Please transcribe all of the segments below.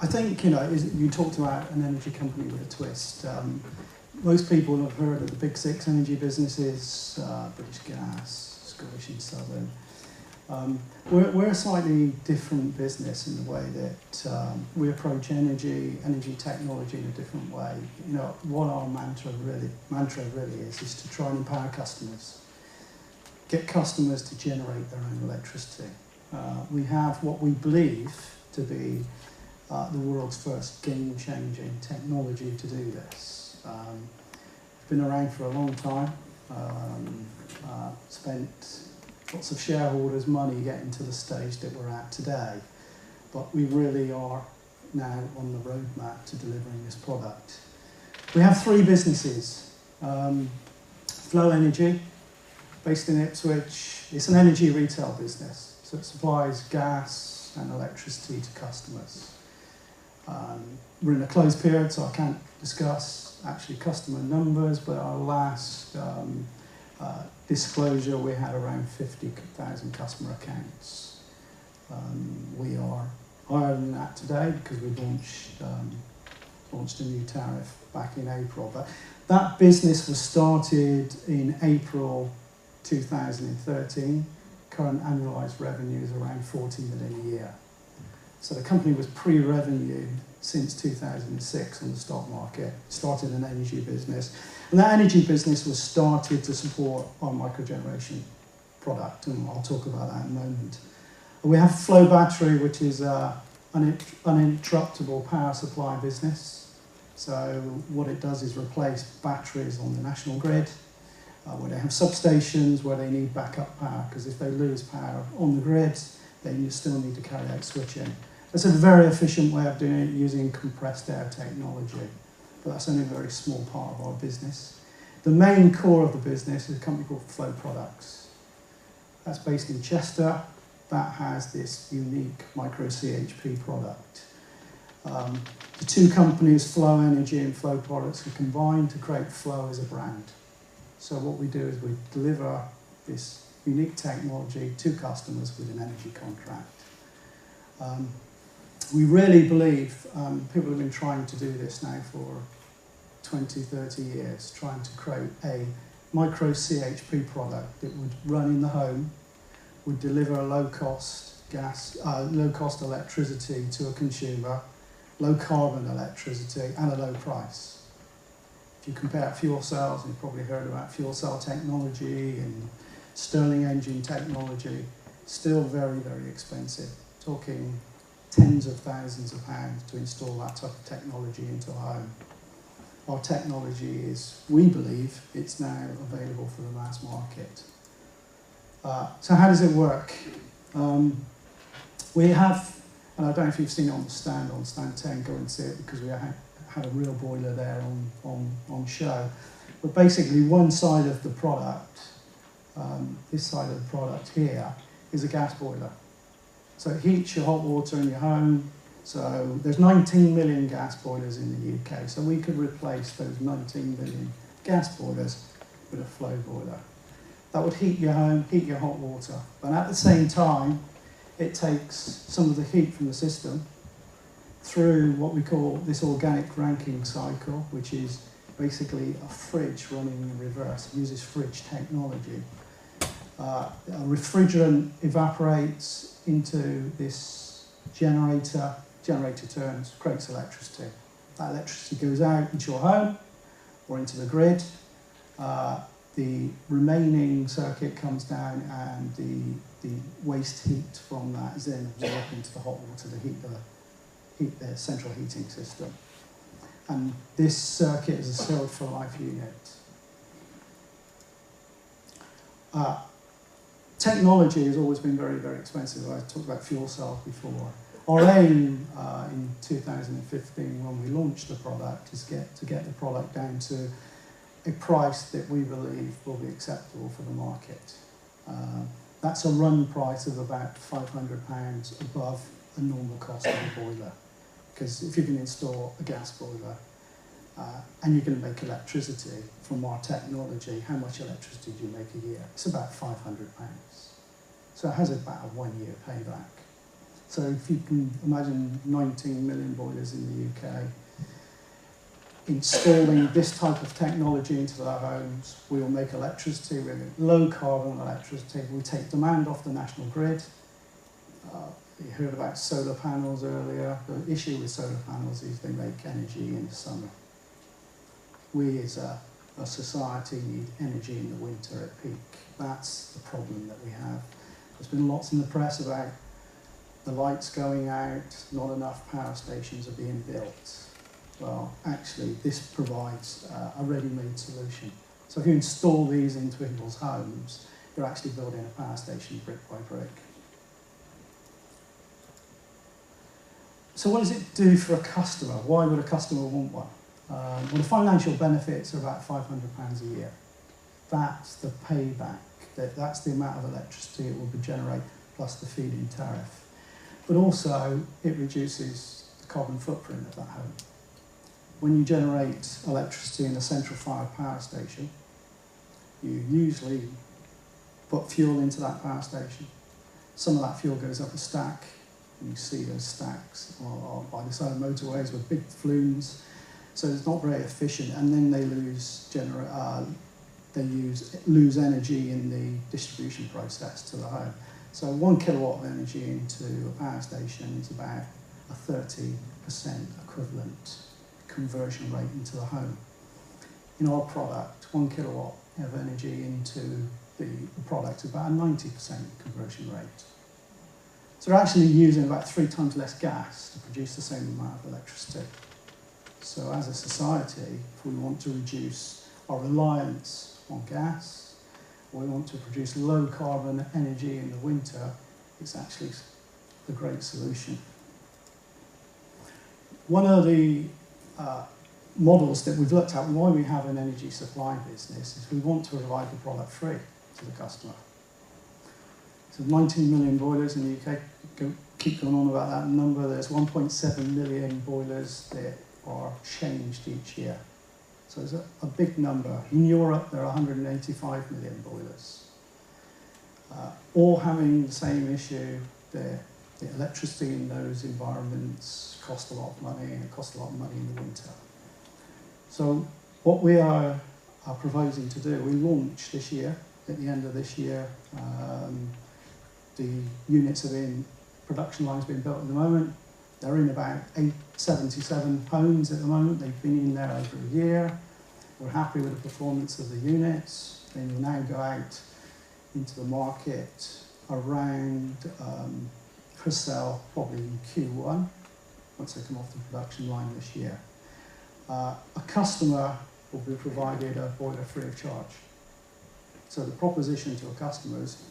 I think, you talked about an energy company with a twist. Most people have heard of the big six energy businesses, British Gas, Scottish and Southern. We're a slightly different business in the way that we approach energy technology in a different way. What our mantra really is to try and empower customers, get customers to generate their own electricity. We have what we believe to be the world's first game-changing technology to do this. It's been around for a long time, spent lots of shareholders' money getting to the stage that we're at today, but we really are now on the roadmap to delivering this product. We have three businesses. Flow Energy, based in Ipswich. It's an energy retail business, so it supplies gas and electricity to customers. We're in a closed period, so I can't discuss actually customer numbers, but our last disclosure, we had around 50,000 customer accounts. We are higher than that today because we launched a new tariff back in April. But that business was started in April 2013. Current annualised revenue is around 40 million a year. So the company was pre-revenue since 2006 on the stock market, started an energy business. And that energy business was started to support our microgeneration product, and I'll talk about that in a moment. We have Flow Battery, which is an uninterruptible power supply business. So what it does is replace batteries on the national grid, where they have substations where they need backup power, because if they lose power on the grid, then you still need to carry out switching. It's a very efficient way of doing it using compressed air technology, but that's only a very small part of our business. The main core of the business is a company called Flow Products. That's based in Chester. That has this unique micro CHP product. The two companies, Flow Energy and Flow Products, are combined to create Flow as a brand. So what we do is we deliver this unique technology to customers with an energy contract. We really believe people have been trying to do this now for 20, 30 years, trying to create a micro CHP product that would run in the home, would deliver low-cost low-cost electricity to a consumer, low-carbon electricity, and a low price. If you compare fuel cells, you've probably heard about fuel cell technology and Stirling engine technology, still very, very expensive. Talking tens of thousands of pounds to install that type of technology into a home. Our technology is, we believe, it's now available for the mass market. So how does it work? We have, and I don't know if you've seen it on stand 10, go and see it, because we had a real boiler there on show. But basically one side of the product, this side of the product here, is a gas boiler. So it heats your hot water in your home. So there's 19 million gas boilers in the UK. So we could replace those 19 million gas boilers with a Flow boiler. That would heat your home, heat your hot water. But at the same time, it takes some of the heat from the system through what we call this organic ranking cycle, which is basically a fridge running in reverse. It uses fridge technology. A refrigerant evaporates into this generator turns, creates electricity. That electricity goes out into your home or into the grid. The remaining circuit comes down, and the waste heat from that is then absorbed into the hot water to heat the central heating system. And this circuit is a sealed for life unit. Technology has always been very, very expensive. I talked about fuel cells before. Our aim in 2015, when we launched the product, is to get the product down to a price that we believe will be acceptable for the market. That's a run price of about £500 above a normal cost of a boiler. Because if you can install a gas boiler and you're going to make electricity from our technology, how much electricity do you make a year? It's about £500. So it has about a 1-year payback. So if you can imagine 19 million boilers in the UK, installing this type of technology into their homes, we will make electricity, we'll make low carbon electricity, we take demand off the national grid. You heard about solar panels earlier. The issue with solar panels is they make energy in the summer. We as a society need energy in the winter at peak. That's the problem that we have. There's been lots in the press about the lights going out, not enough power stations are being built. Well, actually, this provides a ready-made solution. So if you install these into people's homes, you're actually building a power station brick by brick. So what does it do for a customer? Why would a customer want one? Well, the financial benefits are about £500 a year. That's the payback. That's the amount of electricity it will generate plus the feed-in tariff. But also, it reduces the carbon footprint of that home. When you generate electricity in a central fired power station, you usually put fuel into that power station. Some of that fuel goes up a stack. You see those stacks by the side of motorways with big flumes. So it's not very efficient, and then they lose energy in the distribution process to the home. So 1 kilowatt of energy into a power station is about a 30% equivalent conversion rate into the home. In our product, 1 kilowatt of energy into the product is about a 90% conversion rate. So we're actually using about 3 times less gas to produce the same amount of electricity. So as a society, if we want to reduce our reliance on gas, or we want to produce low carbon energy in the winter, it's actually a great solution. One of the models that we've looked at, why we have an energy supply business, is we want to provide the product free to the customer. So 19 million boilers in the UK, keep going on about that number. There's 1.7 million boilers that are changed each year. So it's a big number. In Europe, there are 185 million boilers, all having the same issue. The electricity in those environments costs a lot of money, and it costs a lot of money in the winter. So what we are proposing to do, we launch this year, at the end of this year. The units are in, production lines being built at the moment. They're in about 877 homes at the moment. They've been in there over a year. We're happy with the performance of the units. They will now go out into the market around for sale probably in Q1, once they come off the production line this year. A customer will be provided a boiler free of charge. So the proposition to a customer is,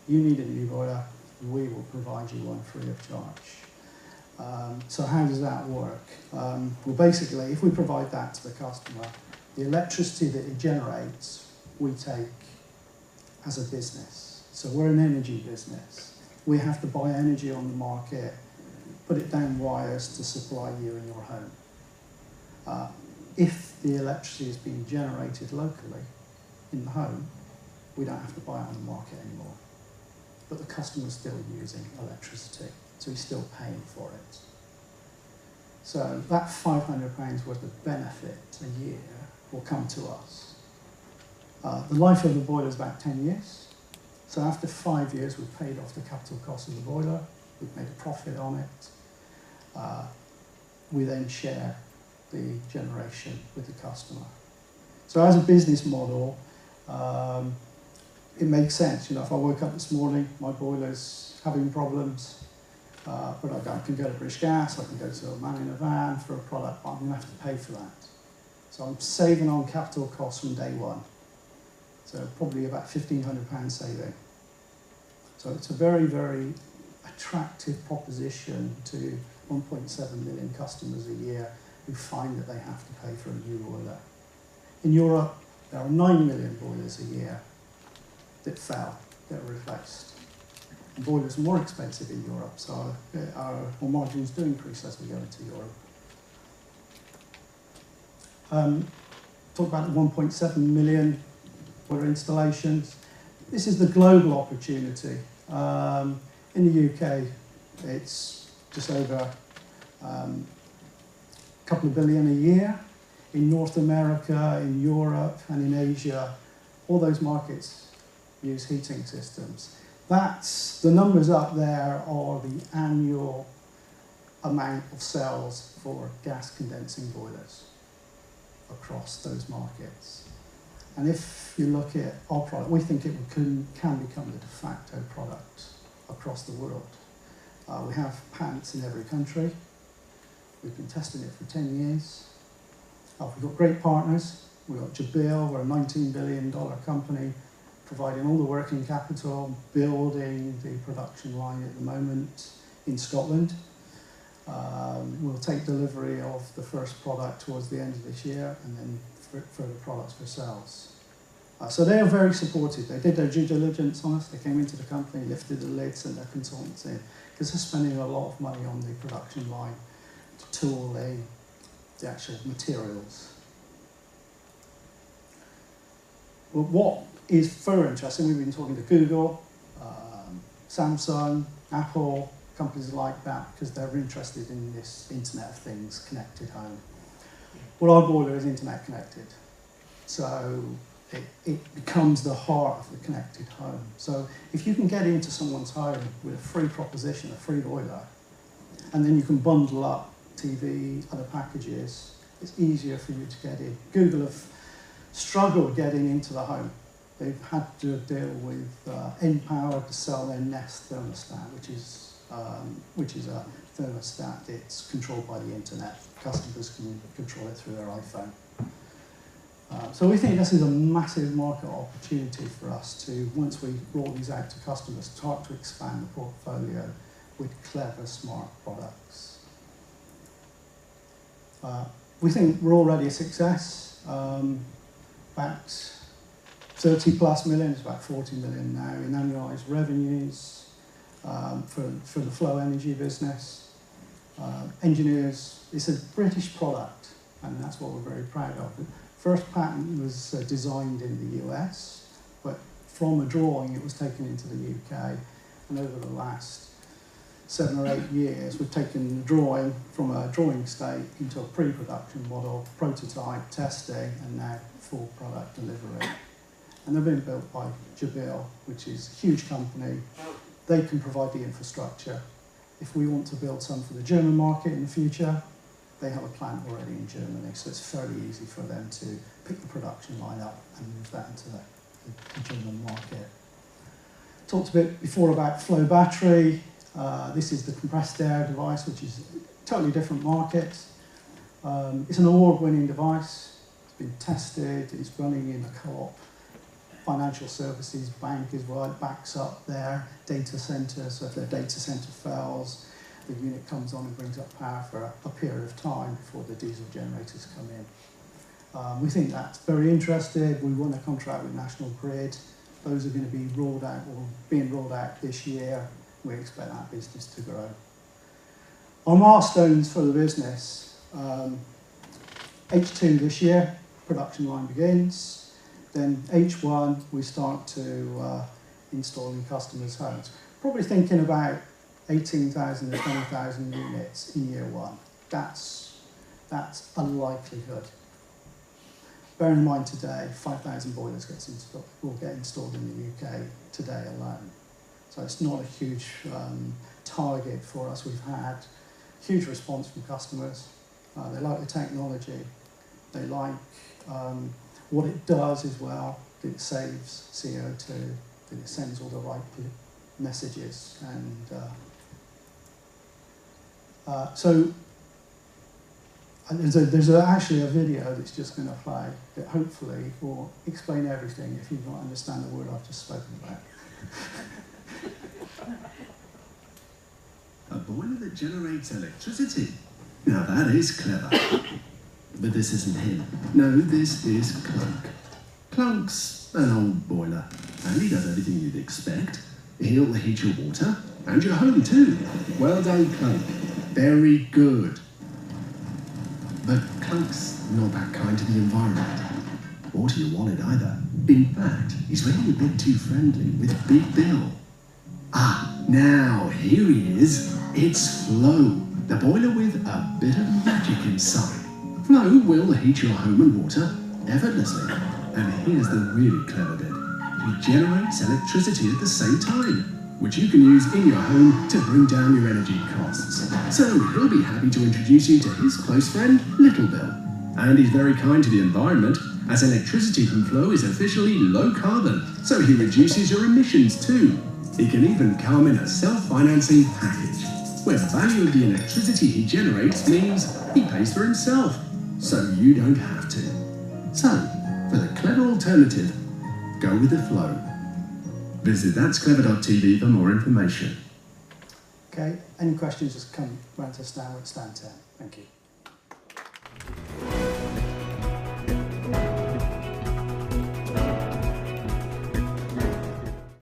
you need a new boiler, we will provide you one free of charge. So how does that work? Well, basically, if we provide that to the customer, the electricity that it generates, we take as a business. So we're an energy business. We have to buy energy on the market, put it down wires to supply you in your home. If the electricity is being generated locally in the home, we don't have to buy it on the market anymore. But the customer's still using electricity, so he's still paying for it. So that £500 worth of benefit a year will come to us. The life of the boiler is about 10 years. So after 5 years, we've paid off the capital cost of the boiler, we've made a profit on it. We then share the generation with the customer. So as a business model, it makes sense. You know, if I woke up this morning, my boiler's having problems, but I can go to British Gas, I can go to a man in a van for a product, but I'm going to have to pay for that. So I'm saving on capital costs from day one. So probably about £1,500 saving. So it's a very, very attractive proposition to 1.7 million customers a year who find that they have to pay for a new boiler. In Europe, there are 9 million boilers a year that fail, that are replaced. And boilers are more expensive in Europe, so our margins do increase as we go into Europe. Talk about the 1.7 million boiler installations. This is the global opportunity. In the UK, It's just over a couple of billion a year. In North America, in Europe, and in Asia, all those markets use heating systems. That's, the numbers up there are the annual amount of sales for gas condensing boilers across those markets. And if you look at our product, we think it can become the de facto product across the world. We have patents in every country. We've been testing it for 10 years. We've got great partners. We've got Jabil, we're a $19 billion company, providing all the working capital, building the production line at the moment in Scotland. We'll take delivery of the first product towards the end of this year, and then further products for sales. So they are very supportive. They did their due diligence on us. They came into the company, lifted the lid, sent their consultants in, because they're spending a lot of money on the production line, tooling, the actual materials. Well, what is further interesting, we've been talking to Google, Samsung, Apple, companies like that, because they're interested in this Internet of Things, connected home. Well, our boiler is internet connected, so it becomes the heart of the connected home. So if you can get into someone's home with a free proposition, a free boiler, and then you can bundle up TV, other packages, it's easier for you to get in. Google have struggled getting into the home. They've had to deal with Npower to sell their Nest thermostat, which is a thermostat. It's controlled by the internet. Customers can control it through their iPhone. So we think this is a massive market opportunity for us to, once we roll these out to customers, start to expand the portfolio with clever, smart products. We think we're already a success. About 30 plus million, it's about 40 million now in annualized revenues for the Flow Energy business. Engineers, it's a British product, and that's what we're very proud of. The first patent was designed in the US, but from a drawing it was taken into the UK, and over the last 7 or 8 years we've taken the drawing from a drawing state into a pre-production model, prototype, testing, and now full product delivery. And they've been built by Jabil, which is a huge company. They can provide the infrastructure. If we want to build some for the German market in the future, they have a plant already in Germany, so it's fairly easy for them to pick the production line up and move that into the German market. Talked a bit before about Flow Battery. This is the compressed air device, which is a totally different market. It's an award-winning device. It's been tested. It's running in a co-op financial services bank as well. It backs up their data center, so if their data center fails, the unit comes on and brings up power for a period of time before the diesel generators come in. We think that's very interesting. We won a contract with National Grid. Those are going to be rolled out, or being rolled out this year. We expect that business to grow. Our milestones for the business, H2 this year, production line begins. Then H1, we start to install in customers' homes. Probably thinking about 18,000 to 20,000 units in year one. That's a likelihood. Bearing in mind today, 5,000 boilers will get installed in the UK today alone. So it's not a huge target for us. We've had huge response from customers. They like the technology. They like what it does as well, that it saves CO2, that it sends all the right messages. And so there's actually a video that's just going to play that hopefully will explain everything if you don't understand the word I've just spoken about. A boiler that generates electricity. Now that is clever. But this isn't him. No, this is Clunk. Clunk's an old boiler, and he does everything you'd expect. He'll heat your water, and your home too. Well done, Clunk. Very good. But Clunk's not that kind to the environment, or to your wallet either. In fact, he's really a bit too friendly with Big Bill. Ah, Now, here he is. It's Flow, the boiler with a bit of magic inside. Flow will heat your home and water effortlessly. And here's the really clever bit. He generates electricity at the same time, which you can use in your home to bring down your energy costs. So he'll be happy to introduce you to his close friend, Little Bill. And he's very kind to the environment, as electricity from Flow is officially low carbon, so he reduces your emissions too. He can even come in a self-financing package, where the value of the electricity he generates means he pays for himself, so you don't have to. So, for the clever alternative, go with the Flow. Visit that'sclever.tv for more information. Okay, any questions, just come round to us now at stand 10. Thank you.